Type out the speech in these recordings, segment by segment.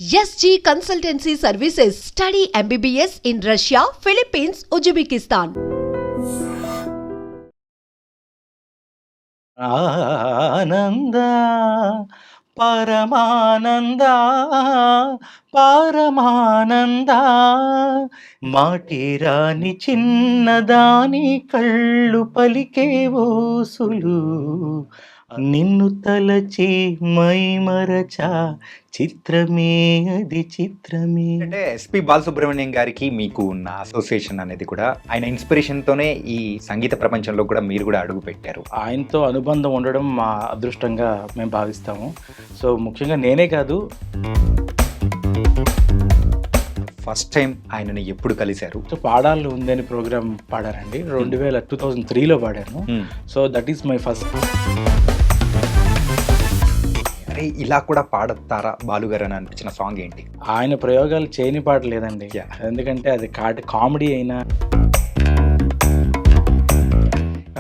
SG Consultancy Services. Study MBBS in Russia, Philippines, Uzbekistan. ఆనంద పరమానంద పరమానంద మాటిరాని చిన్నదాని కళ్ళు పలికే ఊసులు నిన్ను తలచి మై మరచా చిత్రమే అది చిత్రమే. అంటే ఎస్పి బాలసుబ్రహ్మణ్యం గారికి మీకు ఉన్న అసోసియేషన్ అనేది కూడా ఆయన ఇన్స్పిరేషన్తోనే ఈ సంగీత ప్రపంచంలో కూడా మీరు కూడా అడుగు పెట్టారు. ఆయనతో అనుబంధం ఉండడం మా అదృష్టంగా మేము భావిస్తాము. సో ముఖ్యంగా నేనే కాదు, ఫస్ట్ టైం ఆయనని ఎప్పుడు కలిశారు? సో పాడాలు ఉందని ప్రోగ్రామ్ పాడానండి. 2003లో పాడాను. So that is my first. అరే ఇలా కూడా పాడతారా బాలుగారు అని అనిపించిన సాంగ్ ఏంటి? ఆయన ప్రయోగాలు చేయని పాట లేదండి. Yeah. ఎందుకంటే అది కామెడీ అయినా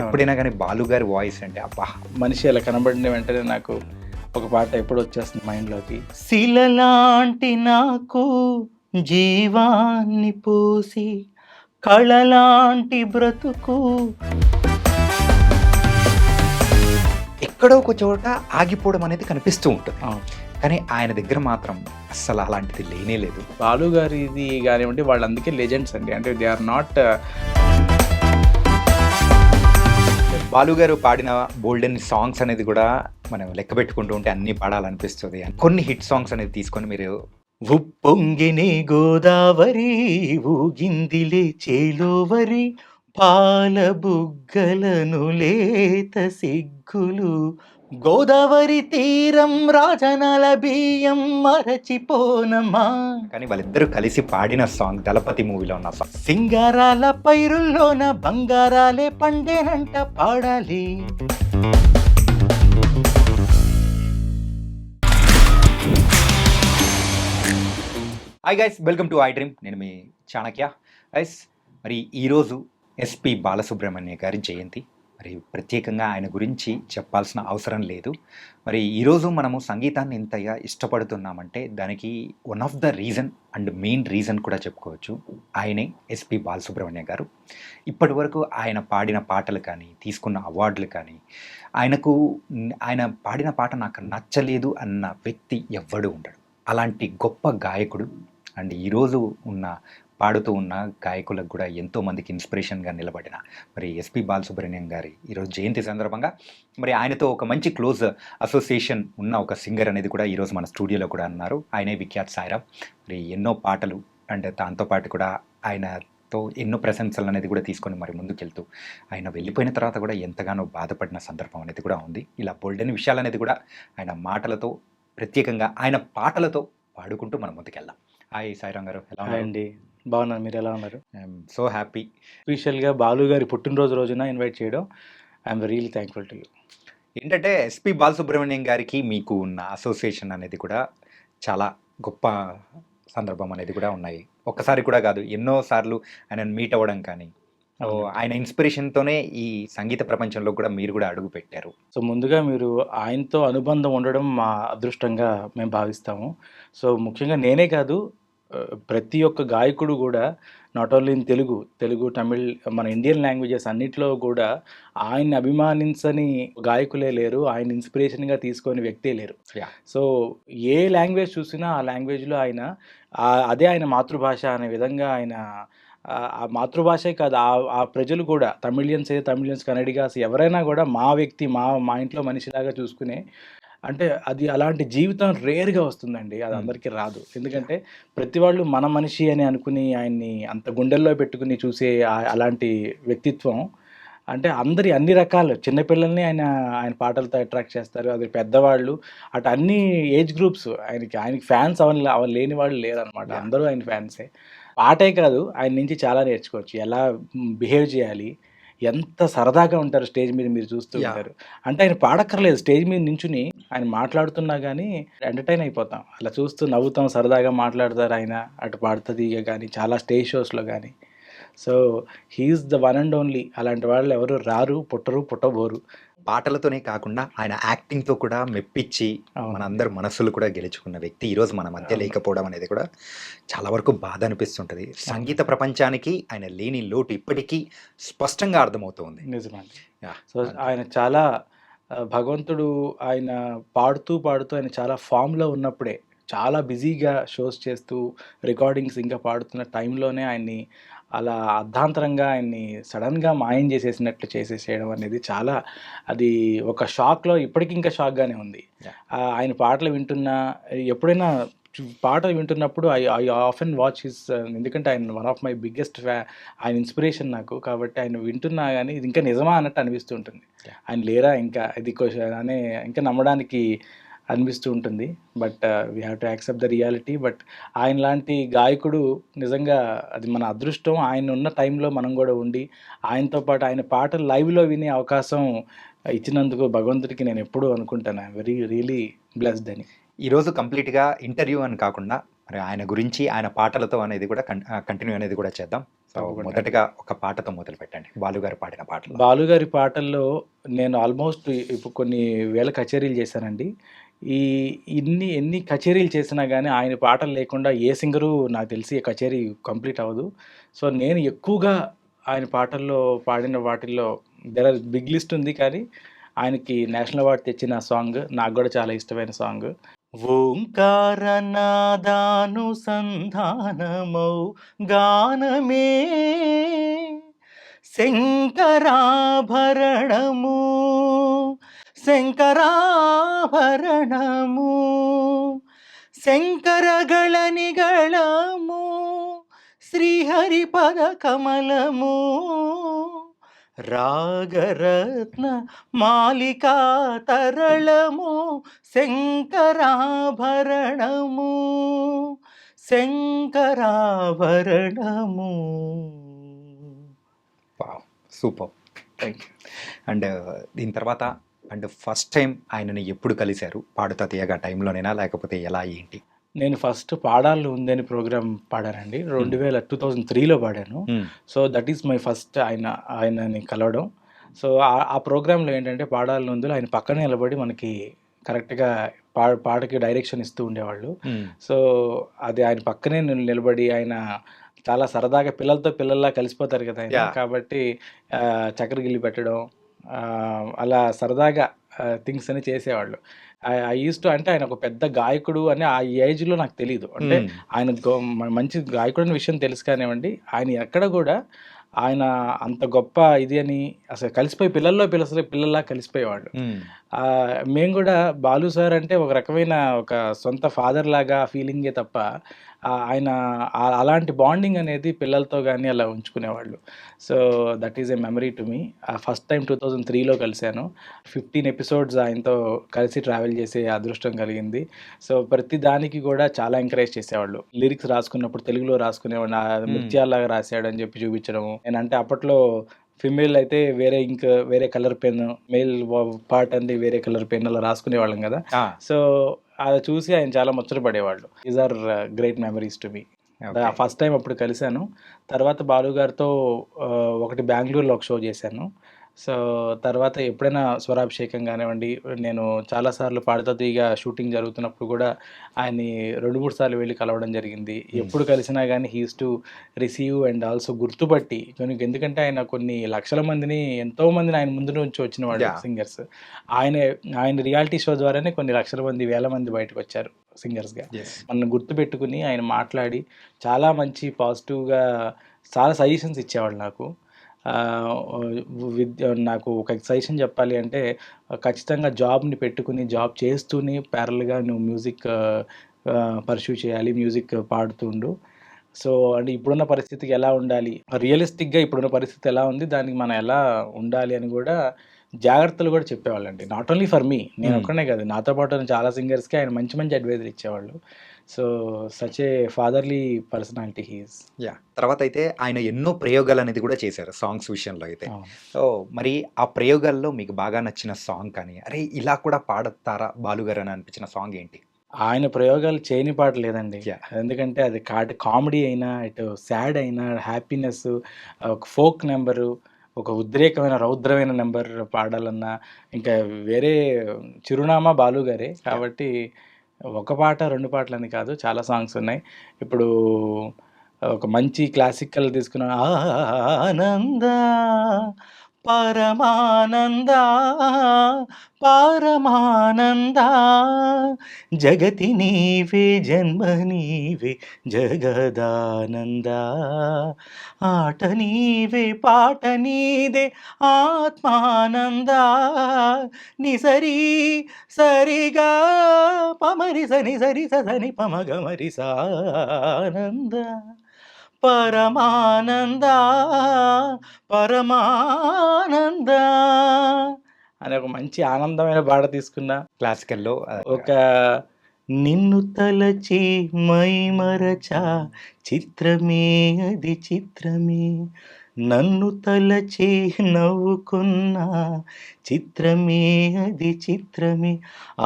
ఎప్పుడైనా కానీ బాలుగారి వాయిస్ అంటే అబ్బా, మనిషి అలా కనబడిన వెంటనే నాకు ఒక పాట ఎప్పుడు వచ్చేస్తుంది మైండ్లోకి. శిలలాంటి నాకు జీవాన్ని పోసి కళలాంటి బ్రతుకు. ఎక్కడో ఒక చోట ఆగిపోవడం అనేది కనిపిస్తూ ఉంటుంది, కానీ ఆయన దగ్గర మాత్రం అస్సలు అలాంటిది లేనే లేదు. బాలు గారిది కానివ్వండి, వాళ్ళు అందుకే లెజెండ్స్ అండి. అంటే దే ఆర్ నాట్. బాలుగారు పాడిన బోల్డెన్ సాంగ్స్ అనేది కూడా మనం లెక్క పెట్టుకుంటూ ఉంటే అన్నీ పాడాలనిపిస్తుంది. కొన్ని హిట్ సాంగ్స్ అనేది తీసుకొని మీరు ఉప్పొంగినే గోదావరి ఊగిందిలే చేలోవరి పాల బుగ్గలను లేత సిగ్గులు గోదావరి తీరం రాజనాల బియ్యం మరచిపోనమ్మా. కానీ వాళ్ళిద్దరూ కలిసి పాడిన సాంగ్ దళపతి మూవీలో ఉన్న సాంగ్. సింగారాల పైరుల్లోన బంగారాలే పండేనంట పాడాలి. Hi guys, welcome to I dream. నేను మీ చాణక్య. గైస్, మరి ఈరోజు ఎస్పి బాలసుబ్రహ్మణ్య గారి జయంతి. మరి ప్రత్యేకంగా ఆయన గురించి చెప్పాల్సిన అవసరం లేదు. మరి ఈరోజు మనము సంగీతాన్ని ఇంతగా ఇష్టపడుతున్నామంటే దానికి one of the reason and main reason కూడా చెప్పుకోవచ్చు, ఆయనే ఎస్పి బాలసుబ్రహ్మణ్య గారు. ఇప్పటి వరకు ఆయన పాడిన పాటలు కానీ, తీసుకున్న అవార్డులు కానీ, ఆయన పాడిన పాట నాకు నచ్చలేదు అన్న వ్యక్తి ఎవ్వడూ ఉండడు. అలాంటి గొప్ప గాయకుడు. అండ్ ఈరోజు పాడుతూ ఉన్న గాయకులకు కూడా ఎంతోమందికి ఇన్స్పిరేషన్గా నిలబడిన మరి ఎస్పి బాలసుబ్రహ్మణ్యం గారి ఈరోజు జయంతి సందర్భంగా మరి ఆయనతో ఒక మంచి క్లోజ్ అసోసియేషన్ ఉన్న ఒక సింగర్ అనేది కూడా ఈరోజు మన స్టూడియోలో కూడా ఉన్నారు. ఆయనే విఖ్యాత్ సాయిరామ్. మరి ఎన్నో పాటలు అండ్ దాంతోపాటు కూడా ఆయనతో ఎన్నో ప్రశంసలు అనేది కూడా తీసుకొని మరి ముందుకెళ్తూ ఆయన వెళ్ళిపోయిన తర్వాత కూడా ఎంతగానో బాధపడిన సందర్భం అనేది కూడా ఉంది. ఇలా బోల్డెన్ విషయాలు అనేది కూడా ఆయన మాటలతో, ప్రత్యేకంగా ఆయన పాటలతో పాడుకుంటూ మనం ముందుకెళ్దాం. హాయ్ సాయిరామ్ గారు, ఎలా అండి? బాగున్నాను, మీరు ఎలా ఉన్నారు? I'm so happy. స్పెషల్గా బాలు గారి పుట్టినరోజు రోజున ఇన్వైట్ చేయడం I'm really thankful to you. ఏంటంటే ఎస్పి బాలసుబ్రహ్మణ్యం గారికి మీకు ఉన్న అసోసియేషన్ అనేది కూడా చాలా గొప్ప సందర్భం అనేది కూడా ఉన్నాయి. ఒక్కసారి కూడా కాదు, ఎన్నోసార్లు ఆయనను మీట్ అవ్వడం కానీ, ఆయన ఇన్స్పిరేషన్తోనే ఈ సంగీత ప్రపంచంలో కూడా మీరు కూడా అడుగు పెట్టారు. సో ముందుగా మీరు ఆయనతో అనుబంధం ఉండడం మా అదృష్టంగా మేము భావిస్తాము. సో ముఖ్యంగా నేనే కాదు, ప్రతి ఒక్క గాయకుడు కూడా not only in Telugu, Tamil, మన ఇండియన్ లాంగ్వేజెస్ అన్నిట్లో కూడా ఆయన్ని అభిమానించని గాయకులే లేరు, ఆయన ఇన్స్పిరేషన్గా తీసుకొని వ్యక్తే లేరు. సో ఏ లాంగ్వేజ్ చూసినా ఆ లాంగ్వేజ్లో ఆయన అదే ఆయన మాతృభాష అనే విధంగా ఆయన ఆ మాతృభాషే కాదు, ఆ ప్రజలు కూడా తమిళియన్స్, కన్నడిగాస్ ఎవరైనా కూడా మా వ్యక్తి, మా ఇంట్లో మనిషిలాగా చూసుకునే, అంటే అది అలాంటి జీవితం రేర్గా వస్తుందండి. అది అందరికీ రాదు. ఎందుకంటే ప్రతి వాళ్ళు మన మనిషి అని అనుకుని ఆయన్ని అంత గుండెల్లో పెట్టుకుని చూసే అలాంటి వ్యక్తిత్వం, అంటే అన్ని రకాలు చిన్నపిల్లల్ని ఆయన పాటలతో అట్రాక్ట్ చేస్తారు. అది పెద్దవాళ్ళు, అటు అన్ని ఏజ్ గ్రూప్స్ ఆయనకి ఫ్యాన్స్ లేని వాళ్ళు లేరనమాట. అందరూ ఆయన ఫ్యాన్సే. పాటే కాదు, ఆయన నుంచి చాలా నేర్చుకోవచ్చు. ఎలా బిహేవ్ చేయాలి, ఎంత సరదాగా ఉంటారు స్టేజ్ మీద, మీరు చూస్తూ ఉంటారు. అంటే ఆయన పాడక్కర్లేదు, స్టేజ్ మీద నించుని ఆయన మాట్లాడుతున్నా కానీ ఎంటర్టైన్ అయిపోతాం. అలా చూస్తూ నవ్వుతాం, సరదాగా మాట్లాడతారు ఆయన. అటు పాడుతుంది కానీ చాలా స్టేజ్ షోస్లో కానీ. So he's the one and only. అలాంటి వాళ్ళు ఎవరు రారు, పుట్టబోరు. పాటలతోనే కాకుండా ఆయన యాక్టింగ్‌తో కూడా మెప్పిచ్చి అవును. మనందరి మనస్సులు కూడా గెలుచుకున్న వ్యక్తి ఈరోజు మన మధ్య అవును. లేకపోవడం అనేది కూడా చాలా వరకు బాధ అనిపిస్తుంటది. సంగీత ప్రపంచానికి ఆయన లేని లోటు ఇప్పటికీ స్పష్టంగా అర్థమవుతుంది. నిజమండి. యాహ్! సో, ఆయన చాలా భగవంతుడు ఆయన పాడుతూ ఆయన చాలా ఫామ్‌లో ఉన్నప్పుడే, చాలా బిజీగా షోస్ చేస్తూ, రికార్డింగ్స్ ఇంకా పాడుతున్న టైంలోనే ఆయన్ని అలా అర్ధాంతరంగా ఆయన్ని సడెన్‌గా మాయం చేసేసినట్లు చేసేసేయడం అనేది చాలా అది ఒక షాక్‌లో ఇప్పటికి ఇంకా షాక్‌గానే ఉంది. యాహ్! ఆయన పాటలు వింటున్నా ఎప్పుడైనా పాటలు వింటున్నప్పుడు ఐ ఆఫెన్ వాచ్ హిస్ ఎందుకంటే ఆయన వన్ ఆఫ్ మై బిగ్గెస్ట్ ఆయన ఇన్స్పిరేషన్ నాకు. కాబట్టి ఆయన వింటున్నా గానీ ఇది ఇంకా నిజమా అన్నట్టు అనిపిస్తూ ఉంటుంది. ఆయన లేరా ఇంకా ఇది అనే ఇంకా నమ్మడానికి అనిపిస్తూ ఉంటుంది. But we have to accept the reality. But ఆయనలాంటి గాయకుడు నిజంగా అది మన అదృష్టం. ఆయన ఉన్న టైంలో మనం గూడా ఉండి, ఆయనతో పాటు ఆయన పాటలు లైవ్‌లో వినే అవకాశం ఇచ్చినందుకు భగవంతుడికి నేను ఎప్పుడూ అనుకుంటాను. ఐయామ్ రియల్లీ బ్లెస్డ్ అని. ఈరోజు కంప్లీట్‌గా ఇంటర్వ్యూ అని కాకుండా మరి ఆయన గురించి, ఆయన పాటలతో అనేది కూడా కంటిన్యూ అనేది కూడా చేద్దాం. సో, తప్పకుండా. మొదటగా ఒక పాటతో మొదలుపెట్టండి. బాలుగారు పాడిన పాటలు. బాలుగారి పాటల్లో నేను ఆల్మోస్ట్ ఇప్పుడు కొన్ని వేల కచేరీలు చేశానండి. ఈ ఎన్ని కచేరీలు చేసినా గానీ ఆయన పాటలు లేకుండా ఏ సింగరు నాకు తెలిసి ఈ కచేరీ కంప్లీట్ అవ్వదు. సో, నేను ఎక్కువగా ఆయన పాటల్లో పాడిన వాటిల్లో బిగ్ లిస్ట్ ఉంది. కానీ ఆయనకి నేషనల్ అవార్డ్ తెచ్చిన సాంగ్ నాకు గూడా చాలా ఇష్టమైన సాంగ్. ఓంకారనాదానుసంధానమౌ గానమే శంకరాభరణము శంకరాభరణము శంకరగళనిగళము శ్రీహరిపద కమలము రాగరత్న మాలికా తరళము శంకరాభరణము శంకరాభరణము. Wow! Super. Thank you. And దీని తర్వాత ఫస్ట్ టైం ఆయనని ఎప్పుడు కలిసారు? పాడుతా తీయగా టైంలోనేనా? లేకపోతే ఎలా ఏంటి? నేను ఫస్ట్ పాడాలి ఉందని ప్రోగ్రామ్ పాడానండి. 2003లో పాడాను. So, that is my first ఆయనని కలవడం. సో, ఆ ప్రోగ్రామ్‌లో ఏంటంటే పాడాలి నుందులో ఆయన పక్కనే నిలబడి మనకి కరెక్ట్‌గా పాటకి డైరెక్షన్ ఇస్తూ ఉండేవాళ్ళు. సో, అది ఆయన పక్కనే నిలబడి ఆయన చాలా సరదాగా పిల్లలతో పిల్లల్లా కలిసిపోతారు కదా ఆయన. యాహ్! కాబట్టి చక్కెరగిల్లి పెట్టడం అలా సరదాగా థింగ్స్ అని చేసేవాళ్ళు. ఐ యూజ్డ్ టు అంటే ఆయన ఒక పెద్ద గాయకుడు అని ఆ ఏజ్‌లో నాకు తెలీదు. అంటే ఆయన మంచి గాయకుడు అనే విషయం తెలుసు కానివ్వండి, ఆయన ఎక్కడ గూడా ఆయన అంత గొప్ప ఇది అని అసలు కలిసిపోయి పిల్లల్లా కలిసిపోయేవాళ్ళు. మేము గూడా బాలు సార్ అంటే ఒక రకమైన ఒక సొంత ఫాదర్ లాగా ఫీలింగే తప్ప ఆయన అలాంటి బాండింగ్ అనేది పిల్లలతో గానీ అలా ఉంచుకునేవాళ్ళు. So, that is a memory to me. First time 2003లో కలిసాను. 15 ఎపిసోడ్స్ ఆయనతో కలిసి ట్రావెల్ చేసే అదృష్టం కలిగింది. సో, ప్రతి దానికి గూడా చాలా ఎంకరేజ్ చేసేవాళ్ళు. లిరిక్స్ రాసుకున్నప్పుడు తెలుగులో రాసుకునేవాడిని. ముత్యాల్లాగా రాసాడని చెప్పి చూపించడము. నేనంటే అప్పట్లో ఫీమేల్ అయితే వేరే కలర్ పెన్, మేల్ పార్ట్ అంది వేరే కలర్ పెన్ అలా రాసుకునేవాళ్ళం గదా! సో, అది చూసి ఆయన చాలా ముచ్చట పడేవాళ్ళు. These are great memories to me. First time అప్పుడు కలిసాను. తర్వాత బాలు గారితో ఒకటి బెంగుళూరులో ఒక షో చేశాను. సో, తర్వాత ఎప్పుడైనా స్వరాభిషేకం గానివ్వండి, నేను చాలా సార్లు పాడుతా తీయగా షూటింగ్ జరుగుతున్నప్పుడు గూడా ఆయన్ని 2, 3 సార్లు వెళ్లి కలవడం జరిగింది. ఎప్పుడు కలిసినా గానీ he used to receive and also గుర్తుపట్టి ఎందుకంటే ఆయన కొన్ని లక్షల మందిని, ఎంతో మందిని ఆయన ముందు నుంచి వచ్చినవాడు సింగర్స్. ఆయన రియాలిటీ షో ద్వారానే కొన్ని లక్షల మంది, వేల మంది బయటకొచ్చారు సింగర్స్‌గా. నన్ను గుర్తుపెట్టుకుని ఆయన మాట్లాడి చాలా మంచి పాజిటివ్‌గా చాలా సజెషన్స్ ఇచ్చేవాళ్ళు నాకు. నాకు ఒక సజెషన్ చెప్పాలి అంటే ఖచ్చితంగా జాబ్‌ని పెట్టుకుని జాబ్ చేస్తూనే ప్యారలల్‌గా నువ్వు మ్యూజిక్ పర్స్యూ చేయాలి. మ్యూజిక్ పాడుతూ ఉండు. సో, అంటే ఇప్పుడున్న పరిస్థితికి ఎలా ఉండాలి? రియలిస్టిక్‌గా ఇప్పుడున్న పరిస్థితి ఎలా ఉంది? దానికి మనం ఎలా ఉండాలి అని గూడా జాగ్రత్తలు గూడా చెప్పేవాళ్ళండి. Not only for me. నేను ఒక్కడినే కాదు. నాతో పాటు ఉన్న చాలా సింగర్స్‌కి ఆయన మంచి అడ్వైజులు ఇచ్చేవాళ్ళు. So, such a fatherly personality he is. Yeah! తర్వాత అయితే ఆయన ఎన్నో ప్రయోగాలనేది కూడా చేశారు సాంగ్స్ విషయంలో అయితే. సో, మరి ఆ ప్రయోగాల్లో మీకు బాగా నచ్చిన సాంగ్ కానీ, అరే! ఇలా కూడా పాడతారా బాలుగారు అని అనిపించిన సాంగ్ ఏంటి? ఆయన ప్రయోగాలు చేయని పాట లేదండి. యాహ్! ఎందుకంటే అది కామెడీ అయినా, ఇటు సాడ్ అయినా, హ్యాపీనెస్, ఒక ఫోక్ నంబరు, ఒక ఉద్రేకమైన, రౌద్రమైన నంబర్ పాడాలన్నా ఇంకా వేరే చిరునామా బాలు గారే. కాబట్టి ఒక పాట, 2 పాటలని కాదు చాలా సాంగ్స్ ఉన్నాయి. ఇప్పుడు ఒక మంచి క్లాసికల్ తీసుకున్న ఆనంద పరమానంద పరమానంద జగతి నీవే జన్మ నీవే జగదానంద ఆట నీవే పాట నీదే ఆత్మానంద నిసరి సరిగా పమరి సని సరి సని పమగమరి సానంద పరమానంద పరమానంద అనే ఒక మంచి ఆనందమైన పాట తీసుకున్నా. క్లాసికల్లో ఒక నిన్ను తలచి మై మరచా చిత్రమే అది చిత్రమే నన్ను తలచి నవ్వుకున్నా చిత్రమే అది చిత్రమే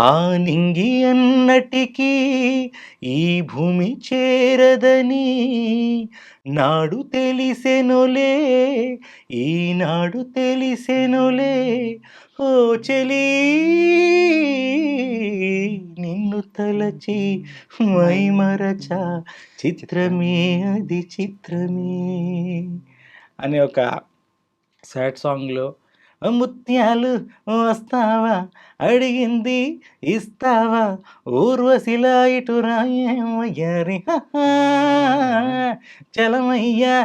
ఆ నింగి అన్నటికీ ఈ భూమి చేరదని నాడు తెలిసెనులే ఈనాడు తెలిసెనులే ఓ చెలి నిన్ను తలచి మై మరచా చిత్రమే అది చిత్రమే అనే ఒక సాడ్ సాంగ్లో ముత్యాలు వస్తావా అడిగింది ఇస్తావా ఊర్వశిలా ఇటు రాయరి చలమయ్యా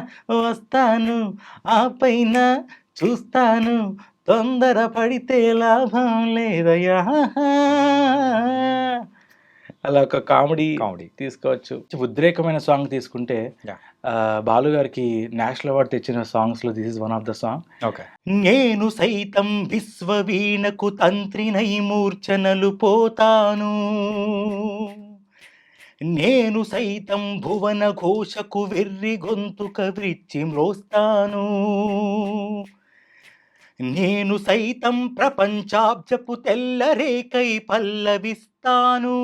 వస్తాను ఆ పైన చూస్తాను తొందర పడితే లాభం లేదయ్యా అలా ఒక కామెడీ తీసుకోవచ్చు. ఉద్రేకమైన సాంగ్ తీసుకుంటే బాలు గారికి నేషనల్ అవార్డు తెచ్చిన సాంగ్స్లో this is one of the song. Okay. నేను సైతం విశ్వవీణకు తంత్రినై మూర్ఛనలు పోతాను నేను సైతం భువన ఘోషకు వెర్రి గొంతుక విచ్చి మ్రోస్తాను నేను సైతం ప్రపంచాబ్జపు తెల్లరేకై పల్లవిస్తాను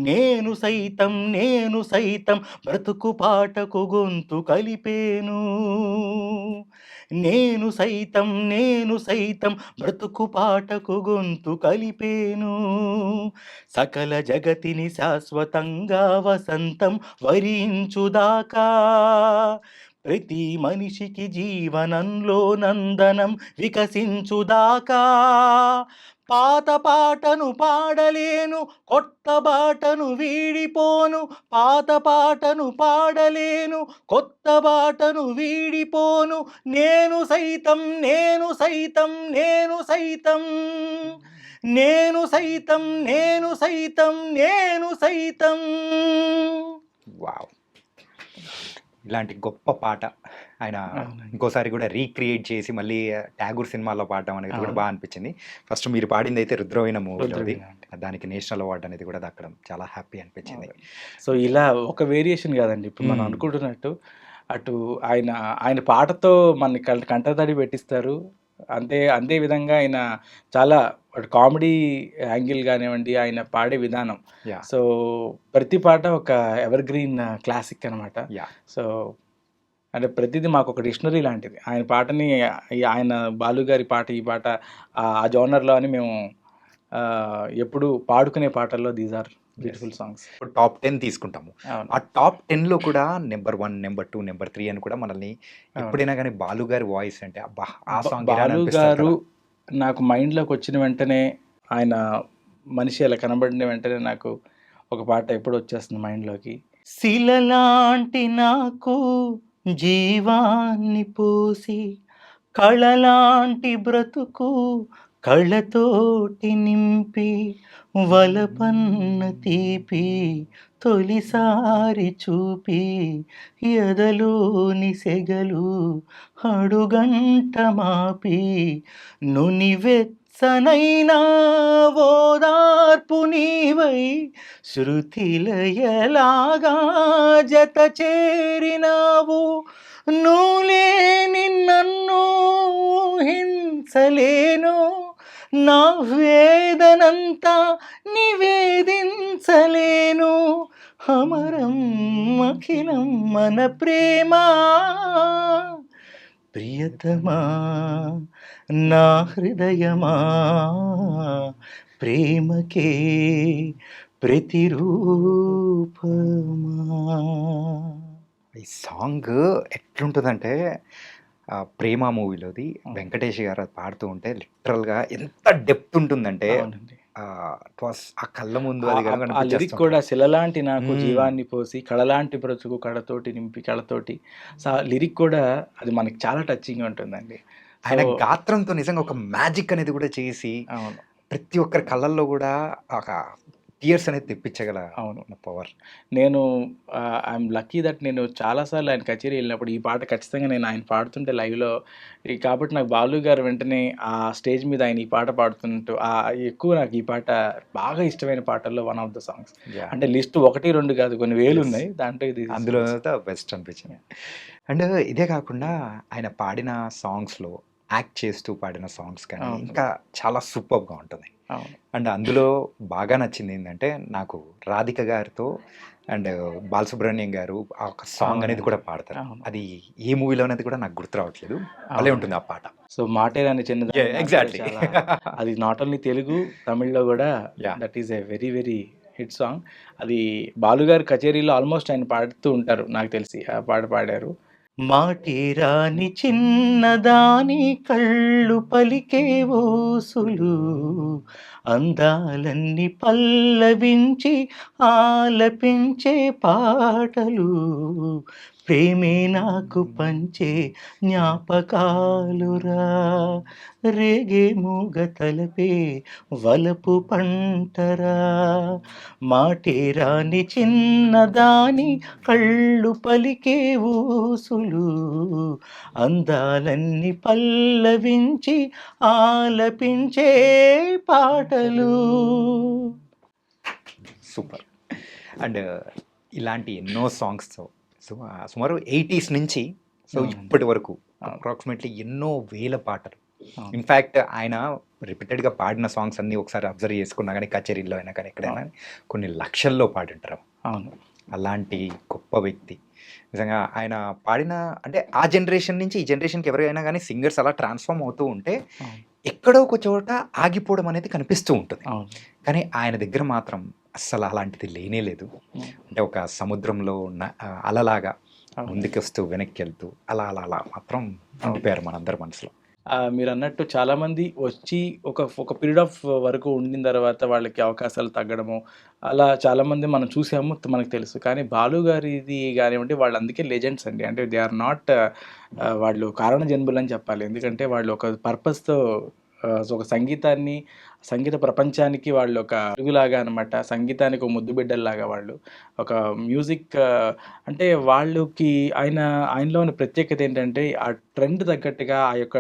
నేను సైతం బ్రతుకు పాటకు గొంతు కలిపేను నేను సైతం బ్రతుకు పాటకు గొంతు కలిపేను సకల జగతిని శాశ్వతంగా వసంతం వరించుదాకా ప్రతి మనిషికి జీవనంలో నందనం వికసించుదాకా పాత పాటను పాడలేను కొత్త బాటను వీడిపోను పాత పాటను పాడలేను కొత్త బాటను వీడిపోను నేను సైతం వావ్! ఇలాంటి గొప్ప పాట ఆయన ఇంకోసారి కూడా రీక్రియేట్ చేసి మళ్ళీ ట్యాగూర్ సినిమాలో పాడడం అనేది కూడా బాగా అనిపించింది. ఫస్ట్ మీరు పాడింది అయితే రుద్రవీణ మూవీలోది, దానికి నేషనల్ అవార్డు అనేది కూడా దక్కడం చాలా హ్యాపీ అనిపించింది. సో ఇలా ఒక వేరియేషన్ కాదండి, ఇప్పుడు మనం అనుకుంటున్నట్టు అటు ఆయన పాటతో మన కంటతడి పెట్టిస్తారు, అంతే విధంగా ఆయన చాలా కామెడీ యాంగిల్ కానివ్వండి, ఆయన పాడే విధానం. సో ప్రతి పాట ఒక ఎవర్ గ్రీన్ క్లాసిక్ అనమాట. సో అంటే ప్రతిదీ మాకు ఒక డిక్షనరీ లాంటిది. ఆయన పాటని ఆయన బాలు గారి పాట ఈ పాట ఆ జోనర్లో అని మేము ఎప్పుడు పాడుకునే పాటల్లో దీస్ ఆర్ బ్యూటిఫుల్ సాంగ్స్. ఇప్పుడు టాప్ 10 తీసుకుంటాము. ఆ టాప్ 10లో కూడా నెంబర్ 1, నెంబర్ 2, నెంబర్ 3 అని కూడా మనల్ని ఎప్పుడైనా కానీ బాలు గారి వాయిస్ అంటే అబ్బా ఆ సాంగ్ బాలు గారు నాకు మైండ్లోకి వచ్చిన వెంటనే, ఆయన మనిషి అలా కనబడిన వెంటనే నాకు ఒక పాట ఎప్పుడు వచ్చేస్తుంది మైండ్లోకి. శిలలాంటి నాకు జీవాన్ని పోసి కళలాంటి బ్రతుకు కళ్ళతోటి నింపి వలపన్న తీపి తొలిసారి చూపి ఎదలోని సెగలు అడుగంట మాపి నునివెచ్చనైనా ఓదార్పు నీవై శృతిలయలాగా జత చేరినావు నువ్వులేని నన్ను హింసలేను నా వేదనంతా నివేదించలేను అమరం అఖిలం మన ప్రేమ ప్రియతమా నా హృదయమా ప్రేమకే ప్రతిరూపమా. ఈ సాంగ్ ఎట్లుంటుందంటే 'ప్రేమ' మూవీలోది వెంకటేష్ గారు అది పాడుతూ ఉంటే లిటరల్‌గా ఎంత డెప్త్ ఉంటుందంటే అవునండి. ఇట్ వాస్ ఆ కళ్ళ ముందు అది గనుక ఆ లిరిక్ కనిపించేస్తుంటది. కూడా శిలలాంటి నాకు హ్మ్. జీవాన్ని పోసి కళలాంటి బ్రతుకు కళతోటి నింపి కళతోటి లిరిక్ కూడా అది మనకి చాలా టచింగ్ ఉంటుందండి. సో ఆయన గాత్రంతో నిజంగా ఒక మ్యాజిక్ అనేది కూడా చేసి అవును. ప్రతి ఒక్కరి కళ్ళల్లో కూడా ఒక టీయర్స్ అనేది తెప్పించగల అవును. పవర్. నేను ఐయామ్ లక్కీ దట్ నేను చాలా సార్లు ఆయన కచేరీ వెళ్ళినప్పుడు ఈ పాట ఖచ్చితంగా నేను ఆయన పాడుతుంటే లైవ్‌లో కాబట్టి నాకు బాలు గారు వెంటనే ఆ స్టేజ్ మీద ఆయన ఈ పాట పాడుతున్నట్టు ఎక్కువ నాకు ఈ పాట బాగా ఇష్టమైన పాటల్లో one of the songs. Yeah! అంటే లిస్ట్ 1, 2 కాదు కొన్ని వేలున్నాయి. దాంట్లో ఇది అందులో బెస్ట్ అనిపించింది. అండ్ ఇదే కాకుండా ఆయన పాడిన సాంగ్స్‌లో యాక్ట్ చేస్తూ పాడిన సాంగ్స్ కానీ అవును. ఇంకా చాలా సూపర్బ్‌గా ఉంటుంది. అవును. అండ్ అందులో బాగా నచ్చింది ఏంటంటే నాకు రాధిక గారితో అండ్ బాలసుబ్రహ్మణ్యం గారు ఆ ఒక సాంగ్ అనేది అవునండి. కూడా పాడతారు. అవును. అది ఏ మూవీలో అనేది కూడా నాకు గుర్తు రావట్లేదు. భలే అవును. ఉంటుంది ఆ పాట. సో, 'మాటేరాని చిన్నదాన్ని' నాకు కూడా ఎగ్జాక్ట్లీ. చాలా అది నాట్ ఓన్లీ తెలుగు, తమిళ్‌లో గూడా yeah! That is a very, very hit song. అది బాలు గారి కచేరీలో ఆల్మోస్ట్ ఆయన పాడుతూ ఉంటారు నాకు తెలిసి. ఆ పాట పాడారు. మాటేరాని చిన్నదాని కళ్ళు పలికే ఊసులు అందాలన్నీ పల్లవించి ఆలపించే పాటలు ప్రేమే నాకు పంచే జ్ఞాపకాలురా రేగే మూగ తలపే వలపు పంటరా మాటేరాని చిన్నదాని కళ్ళు పలికే ఊసులు అందాలన్నీ పల్లవించి ఆలపించే పాటలు. సూపర్. అండ్ ఇలాంటి ఎన్నో సాంగ్స్‌తో సుమారు 80s నుంచి అవునండి. ఇప్పటి వరకు అవును. అప్రాక్సిమేట్‌లీ ఎన్నో వేల పాటలు. అవును. ఇన్‌ఫాక్ట్ ఆయన రిపీటెడ్‌గా పాడిన సాంగ్స్ అన్నీ ఒకసారి అబ్జర్వ్ చేసుకున్నా గానీ కచేరీల్లో అయినా కానీ ఎక్కడైనా కొన్ని లక్షల్లో పాడుంటారు. అవును. అలాంటి గొప్ప వ్యక్తి. నిజంగా ఆయన పాడిన అంటే ఆ జనరేషన్ నుంచి ఈ జనరేషన్‌కి ఎవరైనా గానీ సింగర్స్ అలా ట్రాన్స్‌ఫార్మ్ అవుతూ ఉంటే అవును. ఎక్కడో ఒక చోట ఆగిపోవడం అనేది కనిపిస్తూ ఉంటుంది. అవును. కానీ ఆయన దగ్గర మాత్రం అస్సలు అలాంటిది లేనే లేదు. అంటే ఒక సముద్రంలో ఉన్న అలలాగా అవును. ముందుకొస్తూ వెనక్కెళ్తూ అలా అలా అలా మాత్రం ఉండిపోయారు మనందరి మనసులో. మీరన్నట్టు చాలామంది వచ్చి ఒక పీరియడ్ ఆఫ్ వరకు ఉండిన తర్వాత వాళ్ళకి అవకాశాలు తగ్గడము, అలా చాలామంది మనం చూసాము. మనకు తెలుసు. కానీ బాలు గారిది గానివ్వండి వాళ్ళు అందుకే లెజెండ్స్ అండి. అంటే దే ఆర్ నాట్ వాళ్ళు కారణ జన్ములని చెప్పాలి. ఎందుకంటే వాళ్ళు ఒక పర్పస్‌తో ఒక సంగీత ప్రపంచానికి వాళ్ళు ఒక అడుగులాగా అనమాట. సంగీతానికి ఒక ముద్దు బిడ్డల్లాగా వాళ్ళు. ఒక మ్యూజిక్ అంటే వాళ్ళకి ఆయనలో ఉన్న ప్రత్యేకత ఏంటంటే, ఆ ట్రెండ్ తగ్గట్టుగా ఆ యొక్క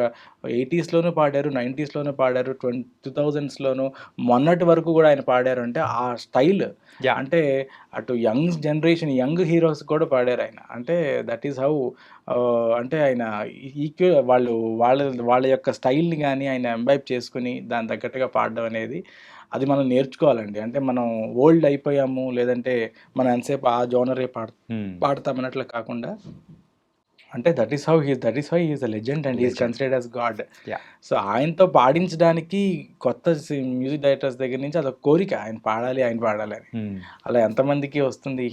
80స్‌లోనూ పాడారు, 90స్‌లోనూ పాడారు, 2000స్‌లోనూ మొన్నటి వరకు గూడా ఆయన పాడారు అంటే, ఆ స్టైల్ యాహ్! అంటే అటు యంగ్ జనరేషన్, యంగ్ హీరోస్ కూడా పాడారాయన. అంటే దట్ ఈస్ హౌ అంటే ఆయన వాళ్ళు వాళ్ళ వాళ్ళ యొక్క స్టైల్‌ని గాని ఆయన ఎంబైబ్ చేసుకొని, దానికి తగ్గట్టుగా పాడడం అనేది, అది మనం నేర్చుకోవాలండి. అంటే మనం ఓల్డ్ అయిపోయాము, లేదంటే మనం ఎంతసేపు ఆ జోనరే హ్మ్. పాడతామన్నట్లు కాకుండా అంటే that is how he is a legend and he is legend. Considered as god. Yeah! So, ఆయనతో పాడించడానికి కొత్త మ్యూజిక్ డైరెక్టర్స్ దగ్గర నుంచి అదొక కోరిక. ఆయన పాడాలి, ఆయన పాడాలని. హ్మ్. అలా ఎంతమందికి వస్తుంది.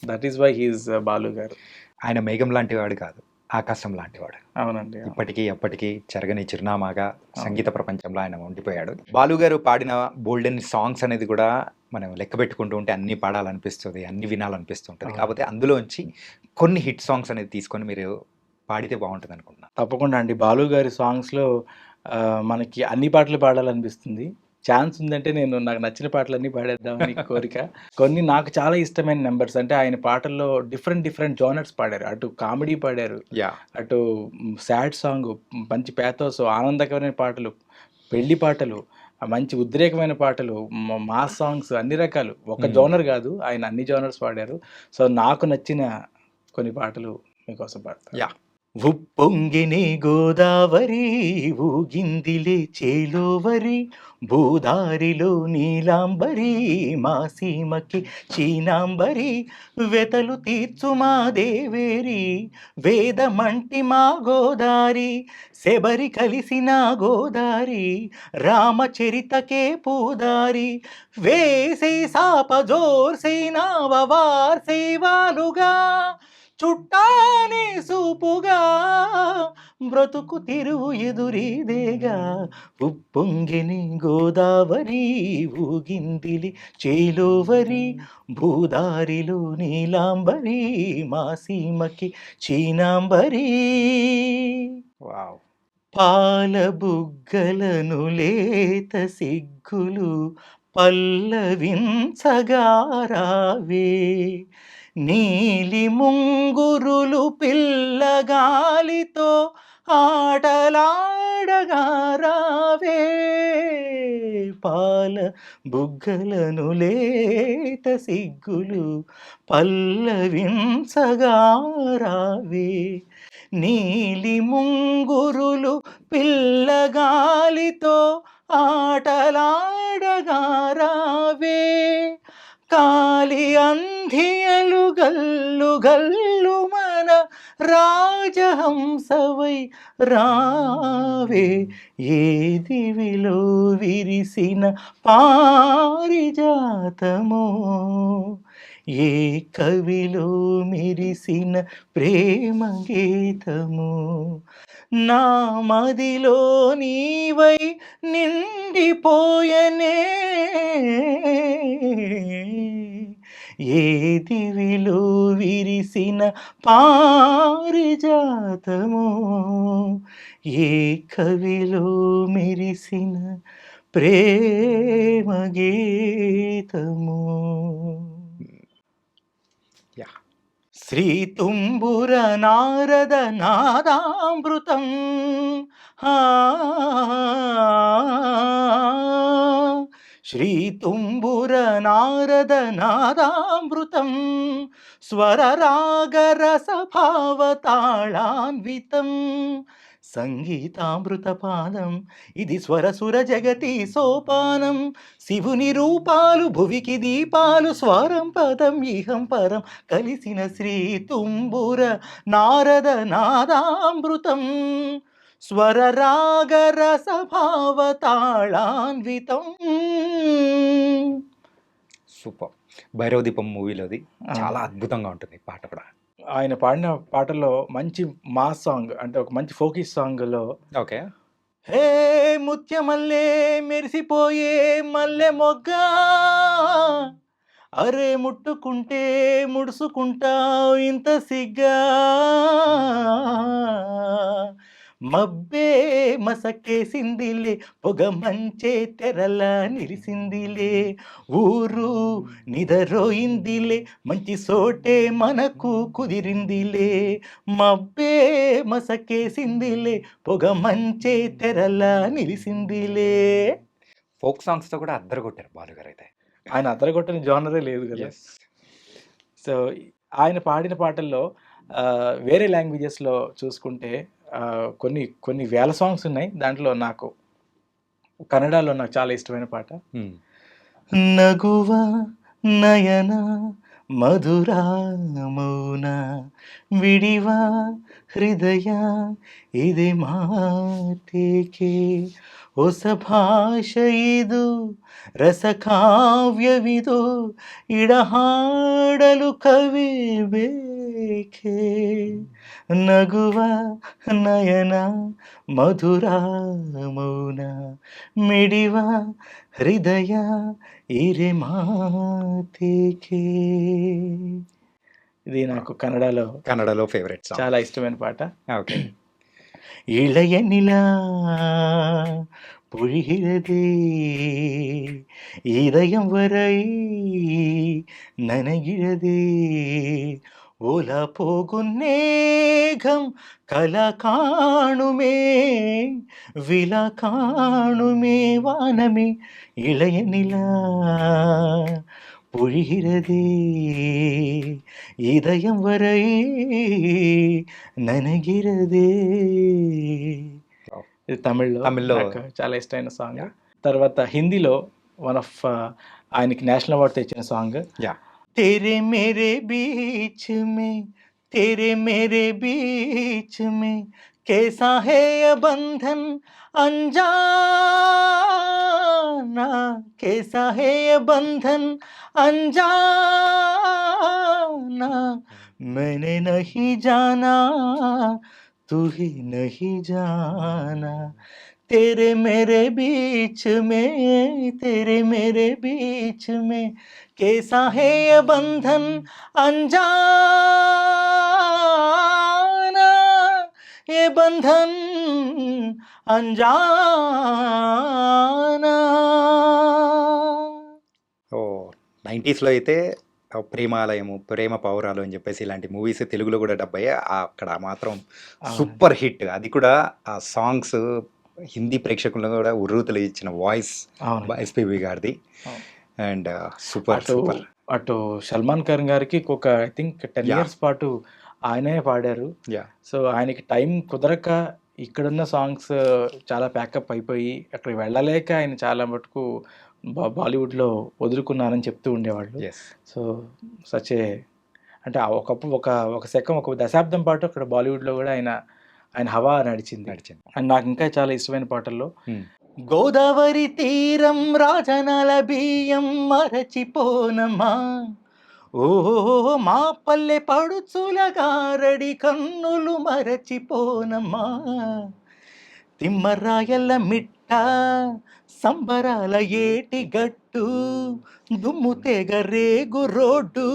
That is why he is Balu garu. ఆయన మేఘం లాంటివాడు కాదు. ఆకాశం లాంటివాడు. అవునండి. అవును. ఇప్పటికీ ఎప్పటికీ చెరగని చిరునామాగా అవును. సంగీత ప్రపంచంలో ఆయన ఉండిపోయాడు. బాలు గారు పాడిన బోల్డెన్ సాంగ్స్ అనేది కూడా మనం లెక్క పెట్టుకుంటూ ఉంటే అన్నీ పాడాలనిపిస్తది. అన్నీ వినాలనిపిస్తుంటది. అవును. కాకపోతే అందులోంచి కొన్ని హిట్ సాంగ్స్ అనేది తీసుకొని మీరు పాడితే బావుంటదనుకుంటున్నా. తప్పకుండా అండి. 'బాలు' గారి సాంగ్స్‌లో మనకి అన్ని పాటలు పాడాలనిపిస్తుంది. ఛాన్స్ ఉందంటే నాకు నచ్చిన పాటలన్నీ పాడేద్దామని కోరిక. కొన్ని నాకు చాలా ఇష్టమైన నంబర్స్ అంటే ఆయన పాటల్లో డిఫరెంట్ జోనర్స్ పాడారు. అటు కామెడీ పాడారు. యాహ్! అటు సాడ్ సాంగ్, మంచి పాథోస్, ఆనందకరమైన పాటలు, పెళ్లి పాటలు, మంచి ఉద్రేకమైన పాటలు, మాస్ సాంగ్స్ అన్ని రకాలు. ఒక హ్మ్. జోనర్ గాదు. ఆయన అన్ని జోనర్స్ పాడారు. సో, నాకు నచ్చిన కొన్ని పాటలు మీకోసం పాడతాను. యాహ్! ఉప్పొంగినే గోదావరి ఊగిందిలే చేలోవరి భూదారిలో నీలాంబరి మా సీమకి చీనాంబరి వెతలు తీర్చు మా దేవేరి వేదమంటి మా గోదారి శబరి కలిసిన గోదారి రామచరితకే పూదారి వేసే సాపజోర్సే నావవార్సే వాలుగా చుట్టానే సూపుగా బ్రతుకు తిరువు ఎదురీదేగా ఉప్పొంగిని గోదావరి ఊగిందిలి చేలోవరి భూదారిలో నీలాంబరి మా సీమకి చీనాంబరి. వావ్! పాల బుగ్గలను లేత సిగ్గులు పల్లవించగా రావే నీలి ముంగురులు పిల్లగాలితో ఆటలాడగా రావే పాల బుగ్గలను లేత సిగ్గులు పల్లవించగా రావే నీలి ముంగురులు పిల్లగాలితో ఆటలాడగా రావే కాలి అంధియలు గల్లు గల్లు మన రాజహంసవై రావే ఏ దివిలో విరిసిన పారిజాతమో ఏ కవిలో మెరిసిన ప్రేమ గీతము నా మదిలో నీవై నిండిపోయనే ఏ దివిలో విరిసిన పారిజాతము ఏ కవిలో మెరిసిన ప్రేమ గీతము. శ్రీ తుంబుర నారద నాదామృతం శ్రీ తుంబుర నారద నాదామృతం స్వరరాగరస భావతాళాన్వితం సంగీతామృతపానం ఇది స్వరసుర జగతి సోపానం శివుని రూపాలు భువికి దీపాలు స్వరం పదం ఇహం పరం కలిసిన శ్రీ తుంబుర నారద నాదామృతం స్వరరాగరస భావతాళాన్వితం. సూపర్. భైరవ దీపం మూవీలోది చాలా అద్భుతంగా ఉంటుంది పాట కూడా. ఆయన పాడిన పాటల్లో మంచి మాస్ సాంగ్ అంటే ఒక మంచి ఫోకస్ సాంగ్లో ఓకే. హే ముత్యమల్లే మెరిసిపోయే మల్లె మొగ్గ అరే ముట్టుకుంటే ముడుసుకుంటావు ఇంత సిగ్గా మబ్బే మసకేసిందిలే పొగ మంచే తెరలా నిలిసిందిలే ఊరు నిదరోయిందిలే మంచి సోటే మనకు కుదిరిందిలే మబ్బే మసకేసిందిలే పొగ మంచే తెరలా నిలిసిందిలే. ఫోక్ సాంగ్స్తో కూడా అద్దరగొట్టారు బాలుగారు అయితే. ఆయన అద్దరగొట్టని జానరే లేదు కదా. సో ఆయన పాడిన పాటల్లో వేరే లాంగ్వేజెస్లో చూసుకుంటే కొన్ని కొన్ని వేల సాంగ్స్ ఉన్నాయి. దాంట్లో నాకు కన్నడలో నాకు చాలా ఇష్టమైన పాట నగువ నయన మధురా మౌన విడివా ಹೃದಯ ಇದೆ ಮಾತೇಕೆ ಹೊಸ ಭಾಷೆ ಇದು ರಸಕಾವ್ಯವಿದು ಇಡಹಾಡಲು ಕವಿ ಬೇಕೆ ನಗುವ ನಯನ ಮಧುರ ಮೌನ ಮಿಡಿವ ಹೃದಯ ಇರೆ ಮಾತೇಕೆ. ఇది నాకు కన్నడలో ఫేవరెట్ సాంగ్, చాలా ఇష్టమైన పాట. ఓకే. இளைய நிலா பொழிகிறதே இதயம் வரை நனைகிறதே ஓலா போகும் நேகம் கலா காணுமே விழா காணுமே வானமே. இளைய நிலா பொழிகிறதே இதயம் வரை ననగిరదే. ఇది తమిళ్లో నాకు చాలా ఇష్టమైన సాంగ్. తర్వాత హిందీలో వన్ ఆఫ్ ఆయనకి నేషనల్ అవార్డు తెచ్చిన సాంగ్ तेरे मेरे बीच में तेरे मेरे बीच में कैसा है ये बंधन अनजाना कैसा है ये बंधन अनजाना मैंने नहीं जाना तू ही नहीं जाना तेरे मेरे बीच में कैसा है ये बंधन अनजाना ये बंधन अनजाना. ఓ 90స్లో అయితే ప్రేమాలయము, ప్రేమ పౌరాలు అని చెప్పేసి ఇలాంటి మూవీస్ తెలుగులో కూడా డబ్ అయ్యాయి. అక్కడ మాత్రం సూపర్ హిట్. అది కూడా ఆ సాంగ్స్ హిందీ ప్రేక్షకులను కూడా ఉర్రూతలు ఇచ్చిన వాయిస్ ఎస్పీబీ గారిది. And super super. అటు సల్మాన్ ఖాన్ గారికి ఒక ఐ థింక్ 10 ఇయర్స్ పాటు ఆయనే పాడారు. సో ఆయనకి టైం కుదరక ఇక్కడున్న సాంగ్స్ చాలా ప్యాకప్ అయిపోయి అక్కడికి వెళ్ళలేక ఆయన చాలా మటుకు బాలీవుడ్లో వదులుకున్నారని చెప్తూ ఉండేవాళ్ళు. సో సచే అంటే ఒకప్పుడు ఒక దశాబ్దం పాటు అక్కడ బాలీవుడ్లో కూడా ఆయన హవా నడిచింది. అండ్ నాకు ఇంకా చాలా ఇష్టమైన పాటల్లో గోదావరి తీరం రాజనాల బియ్యం మరచిపోనమ్మా ఓ మా పల్లె పడుచుల గారడి కన్నులు మరచిపోనమ్మా తిమ్మరాయల మిట్ట సంబరాల ఏటి గట్టు దుమ్ము తెగ రేగు రోడ్డు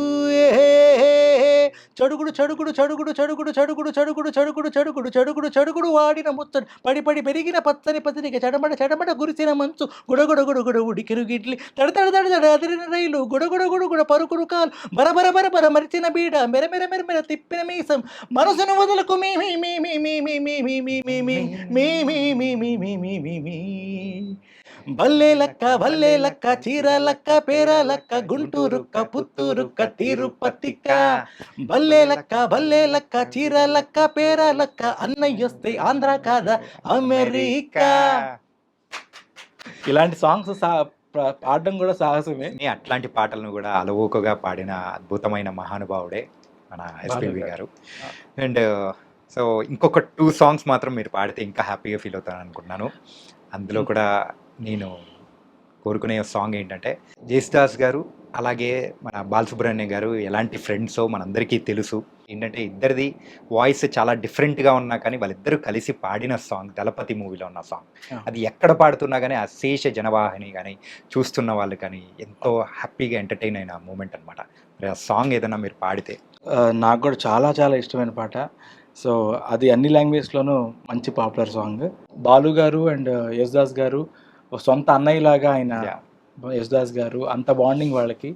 చడుగుడు చడుగుడు చడుగుడు చడుగుడు చడుగుడు చడుగుడు చడుగుడు చడుగుడు చడుగుడు చడుగుడు వాడిన ముచ్చడు పడి పడి పెరిగిన పచ్చని పచ్చనిక చెడమడ చెడమడ గురిసిన మంచు గుడగుడ గుడగుడ ఉడికిరు గిడ్లి తడతడ తడతడ అదిరిన రైలు గుడగుడ గుడగుడ పరుకురు కాలు బరబర బరబర మరిచిన బీడ మెర మెర మెర మెర తిప్పిన మీసం మనసును వదలకు మీ మీ మీ మీ మీ మీ మీ మీ మీ మీ మీ మీ మీ మీ మీ మీ మీ భల్లే లక్క చీర లక్క పేర లక్క గుంటూరుక్క పుత్తూరుక్క తిరుపతిక్క భల్లే లక్క చీర లక్క పేర లక్క అన్నయ్యొస్తే ఆంధ్ర కాదా అమెరికా. ఇలాంటి సాంగ్స్ పాడడం కూడా సాహసమే. అట్లాంటి పాటలను కూడా అలవోకగా పాడిన అద్భుతమైన మహానుభావుడే మన ఎస్పీబీ గారు. అండ్ సో ఇంకొక 2 సాంగ్స్ మాత్రం మీరు పాడితే ఇంకా హ్యాపీగా ఫీల్ అవుతాను అనుకుంటున్నాను. అందులో కూడా నేను కోరుకునే సాంగ్ ఏంటంటే జేసుదాస్ గారు అలాగే మన బాలసుబ్రహ్మణ్యం గారు ఎలాంటి ఫ్రెండ్సో మనందరికీ తెలుసు. ఏంటంటే ఇద్దరిది వాయిస్ చాలా డిఫరెంట్గా ఉన్నా కానీ వాళ్ళిద్దరూ కలిసి పాడిన సాంగ్ దళపతి మూవీలో ఉన్న సాంగ్. అది ఎక్కడ పాడుతున్నా కానీ ఆ శేష జనవాహిని కానీ చూస్తున్న వాళ్ళు కానీ ఎంతో హ్యాపీగా ఎంటర్టైన్ అయిన మూమెంట్ అనమాట. మరి ఆ సాంగ్ ఏదైనా మీరు పాడితే. నాకు కూడా చాలా చాలా ఇష్టమైన పాట. సో అది అన్ని లాంగ్వేజ్లోనూ మంచి పాపులర్ సాంగ్. బాలు గారు అండ్ యేసుదాస్ గారు ఒక సొంత అన్నయ్యలాగా ఆయన యేసుదాస్ గారు అంత బాండింగ్ వాళ్ళకి.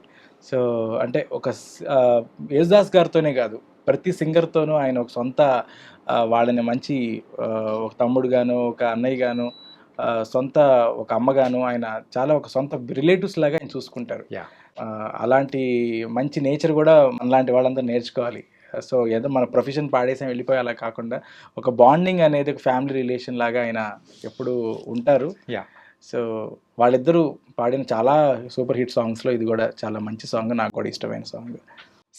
సో అంటే ఒక యేసుదాస్ గారితోనే కాదు ప్రతి సింగర్తోనూ ఆయన ఒక సొంత వాళ్ళని మంచి ఒక తమ్ముడుగాను ఒక అన్నయ్యగాను సొంత ఒక అమ్మగాను ఆయన చాలా ఒక సొంత రిలేటివ్స్ లాగా ఆయన చూసుకుంటారు. అలాంటి మంచి నేచర్ కూడా మనలాంటి వాళ్ళందరూ నేర్చుకోవాలి. సో ఏదో మన ప్రొఫెషన్ పాడేసాం వెళ్ళిపోయి అలా కాకుండా ఒక బాండింగ్ అనేది ఒక ఫ్యామిలీ రిలేషన్ లాగా ఆయన ఎప్పుడు ఉంటారు. సో వాళ్ళిద్దరూ పాడిన చాలా సూపర్ హిట్ సాంగ్స్లో ఇది కూడా చాలా మంచి సాంగ్. నాకు కూడా ఇష్టమైన సాంగ్.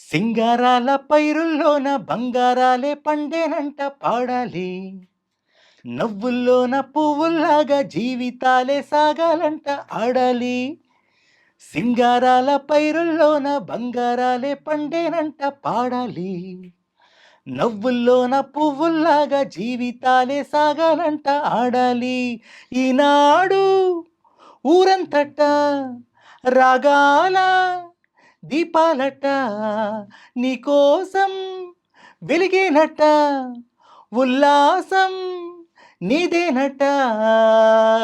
సింగారాల పైరుల్లోన బంగారాలే పండేనంట పాడాలి నవ్వుల్లోన పువ్వుల్లాగా జీవితాలే సాగాలంట ఆడాలి సింగారాల పైరుల్లోన బంగారాలే పండేనంట పాడాలి నవ్వుల్లోన పువ్వుల్లాగా జీవితాలే సాగాలంట ఆడాలి ఈనాడు ఊరంతట రాగాల దీపాలట నీకోసం వెలిగేనట ఉల్లాసం నీదేనట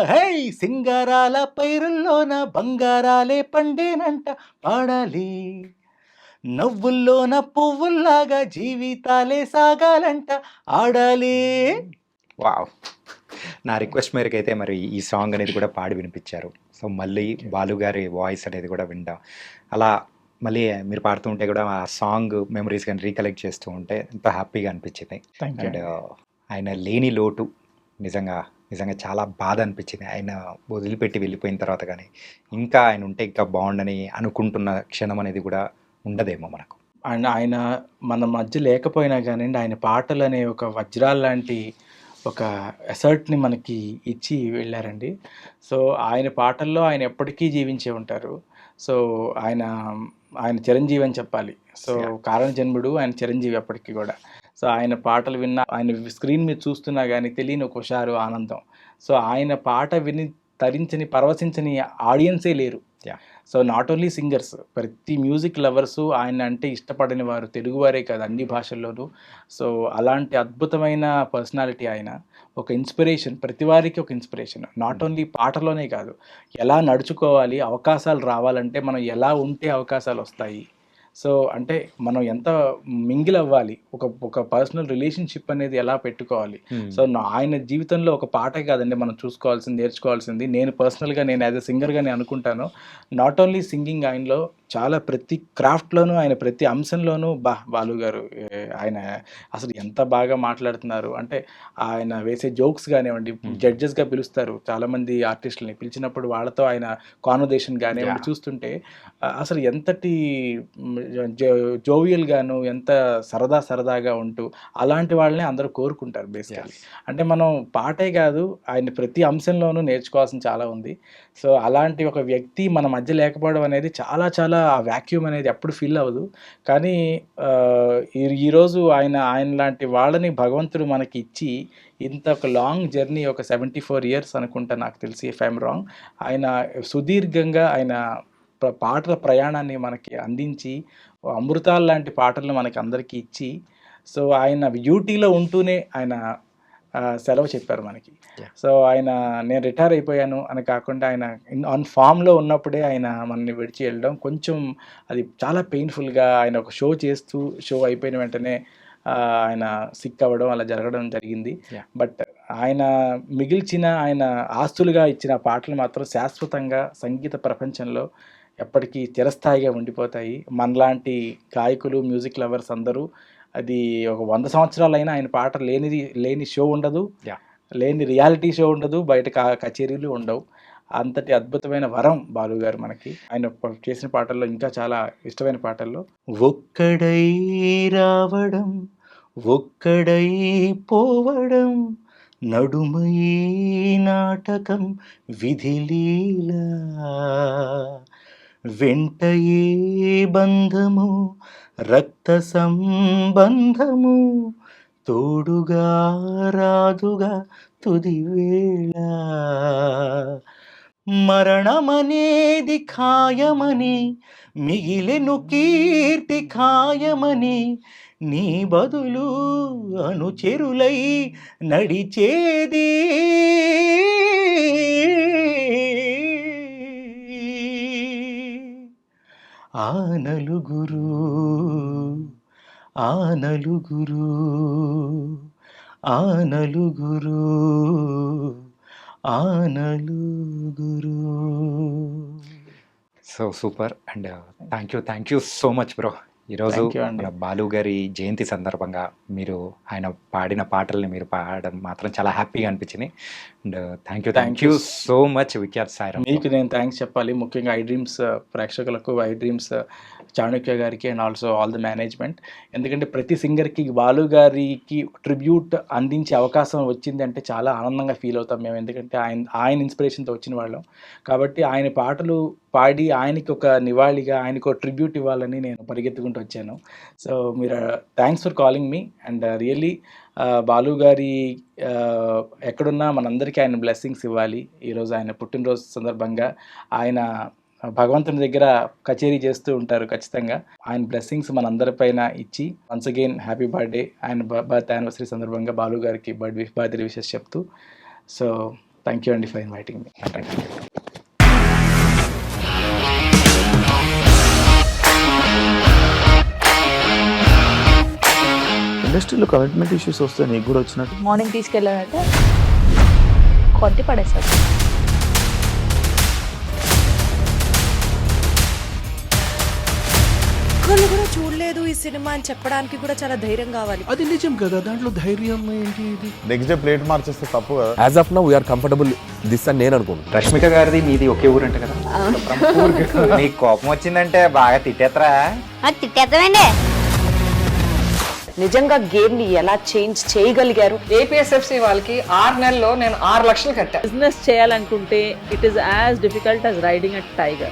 హై సింగారాల పైరుల్లోన బంగారాలే పండేనంట పాడాలి నవ్వుల్లోన పువ్వుల్లాగా జీవితాలే సాగాలంట ఆడాలి. వావ్. నా రిక్వెస్ట్ మేరకు అయితే మరి ఈ సాంగ్ అనేది కూడా పాడి వినిపించారు. సో మళ్ళీ బాలు గారి వాయిస్ అనేది కూడా విందాం. అలా మళ్ళీ మీరు పాడుతూ ఉంటే కూడా ఆ సాంగ్ మెమరీస్ కానీ రీకలెక్ట్ చేస్తూ ఉంటే ఎంతో హ్యాపీగా అనిపించింది. థ్యాంక్ యూ అండ్ ఆయన లేని లోటు నిజంగా నిజంగా చాలా బాధ అనిపించింది. ఆయన వదిలిపెట్టి వెళ్ళిపోయిన తర్వాత కానీ ఇంకా ఆయన ఉంటే ఇంకా బాగుండని అనుకుంటున్న క్షణం అనేది కూడా ఉండదేమో మనకు. అండ్ ఆయన మన మధ్య లేకపోయినా కానివ్వండి, ఆయన పాటలు అనే ఒక వజ్రాలు లాంటి ఒక ఎసర్ట్ని మనకి ఇచ్చి వెళ్ళారండి. సో ఆయన పాటల్లో ఆయన ఎప్పటికీ జీవించే ఉంటారు. సో ఆయన ఆయన చిరంజీవి అని చెప్పాలి. సో కారణ జన్ముడు ఆయన చిరంజీవి ఎప్పటికీ కూడా. సో ఆయన పాటలు విన్నా, ఆయన స్క్రీన్ మీద చూస్తున్నా కానీ తెలియని ఒక హుషారు, ఆనందం. సో ఆయన పాట విని తరించని, పరవశించని ఆడియన్సే లేరు. సో నాట్ ఓన్లీ సింగర్స్, ప్రతి మ్యూజిక్ లవర్సు ఆయన అంటే ఇష్టపడని వారు తెలుగువారే కాదు, అన్ని భాషల్లోనూ. సో అలాంటి అద్భుతమైన పర్సనాలిటీ ఆయన. ఒక ఇన్స్పిరేషన్, ప్రతి వారికి ఒక ఇన్స్పిరేషన్. నాట్ ఓన్లీ పాటలోనే కాదు, ఎలా నడుచుకోవాలి, అవకాశాలు రావాలంటే మనం ఎలా ఉంటే అవకాశాలు వస్తాయి. సో అంటే మనం ఎంత మింగిల్ అవ్వాలి, ఒక పర్సనల్ రిలేషన్షిప్ అనేది ఎలా పెట్టుకోవాలి. సో ఆయన జీవితంలో ఒక పాటే కాదండి మనం చూసుకోవాల్సింది, నేర్చుకోవాల్సింది. నేను పర్సనల్గా నేను యాజ్ ఎ సింగర్గా నేను అనుకుంటాను, నాట్ ఓన్లీ సింగింగ్, ఆయనలో చాలా ప్రతి క్రాఫ్ట్లోనూ, ఆయన ప్రతి అంశంలోనూ బాలు గారు ఆయన అసలు ఎంత బాగా మాట్లాడుతున్నారు అంటే, ఆయన వేసే జోక్స్ కానివ్వండి, జడ్జెస్గా పిలుస్తారు చాలామంది ఆర్టిస్టులని, పిలిచినప్పుడు వాళ్ళతో ఆయన కాన్వర్జేషన్ కానివ్వండి చూస్తుంటే అసలు ఎంతటి జోవియల్ గాను, ఎంత సరదాగా ఉంటూ అలాంటి వాళ్ళని అందరూ కోరుకుంటారు బేసికలీ. అంటే మనం పాటే కాదు, ఆయన ప్రతి అంశంలోనూ నేర్చుకోవాల్సిన చాలా ఉంది. సో అలాంటి ఒక వ్యక్తి మన మధ్య లేకపోవడం అనేది చాలా చాలా ఆ వ్యాక్యూమ్ అనేది ఎప్పుడు ఫీల్ అవ్వదు. కానీ ఈరోజు ఆయన లాంటి వాళ్ళని భగవంతుడు మనకి ఇచ్చి ఇంత ఒక లాంగ్ జర్నీ, ఒక 74 years అనుకుంటా నాకు తెలిసి, ఇఫ్ ఐఎమ్ రాంగ్, ఆయన సుదీర్ఘంగా ఆయన పాటల ప్రయాణాన్ని మనకి అందించి, అమృతాలు లాంటి పాటలను మనకి అందరికీ ఇచ్చి, సో ఆయన యూటీలో ఉంటూనే ఆయన సెలవు చెప్పారు మనకి. సో ఆయన నేను రిటైర్ అయిపోయాను అని కాకుండా, ఆయన ఆన్ ఫామ్లో ఉన్నప్పుడే ఆయన మనల్ని విడిచి వెళ్ళడం కొంచెం అది చాలా పెయిన్ఫుల్గా, ఆయన ఒక షో చేస్తూ షో అయిపోయిన వెంటనే ఆయన సిక్ అవ్వడం అలా జరగడం జరిగింది. బట్ ఆయన మిగిల్చిన, ఆయన ఆస్తులుగా ఇచ్చిన పాటలు మాత్రం శాశ్వతంగా సంగీత ప్రపంచంలో ఎప్పటికీ చిరస్థాయిగా ఉండిపోతాయి. మనలాంటి గాయకులు, మ్యూజిక్ లవర్స్ అందరూ, అది ఒక 100 సంవత్సరాలైనా ఆయన పాట లేని షో ఉండదు, లేని రియాలిటీ షో ఉండదు, బయట కచేరీలు ఉండవు. అంతటి అద్భుతమైన వరం బాలు గారు మనకి. ఆయన చేసిన పాటల్లో ఇంకా చాలా ఇష్టమైన పాటల్లో ఒక్కడై రావడం, ఒక్కడై పోవడం, నడుమై నాటకం విధిలీలా, వెంటయే బంధము రక్త సంబంధము, తోడుగా రాదుగా తుదివేళ, మరణమనేది ఖాయమని, మిగిలెను కీర్తి ఖాయమని, నీ బదులు అనుచెరులై నడిచేది ఆ నలుగురు, ఆ నలుగురు, ఆ నలుగురు, ఆ నలుగురు. So super. And thank you so much bro. ఈరోజు మన బాలు గారి జయంతి సందర్భంగా మీరు ఆయన పాడిన పాటల్ని మీరు పాడడం మాత్రం చాలా హ్యాపీగా అనిపించింది. And thank you so much Vikhyat Sairam. మీకు నేను థ్యాంక్స్ చెప్పాలి, ముఖ్యంగా ఐ డ్రీమ్స్ ప్రేక్షకులకు, ఐ డ్రీమ్స్ చాణక్య గారికి and also all the management. ఎందుకంటే ప్రతి సింగర్కి బాలు గారికి ట్రిబ్యూట్ అందించే అవకాశం వచ్చింది అంటే చాలా ఆనందంగా ఫీల్ అవుతాం మేము. ఎందుకంటే ఆయన ఇన్స్పిరేషన్తో వచ్చిన వాళ్ళం కాబట్టి, ఆయన పాటలు పాడి ఆయనకి ఒక నివాళిగా, ఆయనకు ఒక ట్రిబ్యూట్ ఇవ్వాలని నేను పరిగెత్తుకుంటూ వచ్చాను. సో మీరు thanks for calling me. And really Balu గారి ఎక్కడున్నా మనందరికీ ఆయన బ్లెస్సింగ్స్ ఇవ్వాలి. ఈరోజు ఆయన పుట్టినరోజు సందర్భంగా ఆయన భగవంతుని దగ్గర కచేరీ చేస్తూ ఉంటారు ఖచ్చితంగా. ఆయన బ్లెస్సింగ్స్ మనందరిపైన ఇచ్చి, వన్స్ అగైన్ హ్యాపీ బర్త్డే. ఆయన బర్త్ యానివర్సరీ సందర్భంగా బాలు గారికి బర్త్డే విషెస్ చెప్తూ, సో థ్యాంక్ యూ అండి ఫర్ ఇన్వైటింగ్ మీ. ఇండస్ట్రీలో కమిట్మెంట్ ఇష్యూస్ వస్తే నీకు కూడా వచ్చినట్టు? మార్నింగ్ తీసుకెళ్ళాలంటే కొట్టి పడేస్తారు. ఒక్కళ్ళు కూడా చూడలేదు ఈ సినిమా అని చెప్పడానికి కూడా చాలా ధైర్యం కావాలి. అది నిజం కదా, దాంట్లో ధైర్యం ఏంటి? ఇది నెక్స్ట్ డే ప్లేట్ మార్చేస్తే తప్పు కదా. As of now we are comfortable this అని నేను అనుకుంటున్నాను. రష్మిక గారిది మీది ఒకే ఊరు అంట కదా. నీకు కోపం వచ్చిందంటే బాగా తిట్టేత్తరా? తిట్టేద్దామండి. నిజంగా గేమ్ ని ఎలా చేంజ్ చేయగలిగారు? ఏపీఎస్ఎఫ్సి వాళ్ళకి 6 నెలల్లో నేను 6 లక్షలు కట్టా. బిజినెస్ చేయాలనుకుంటే it is as difficult as riding a tiger.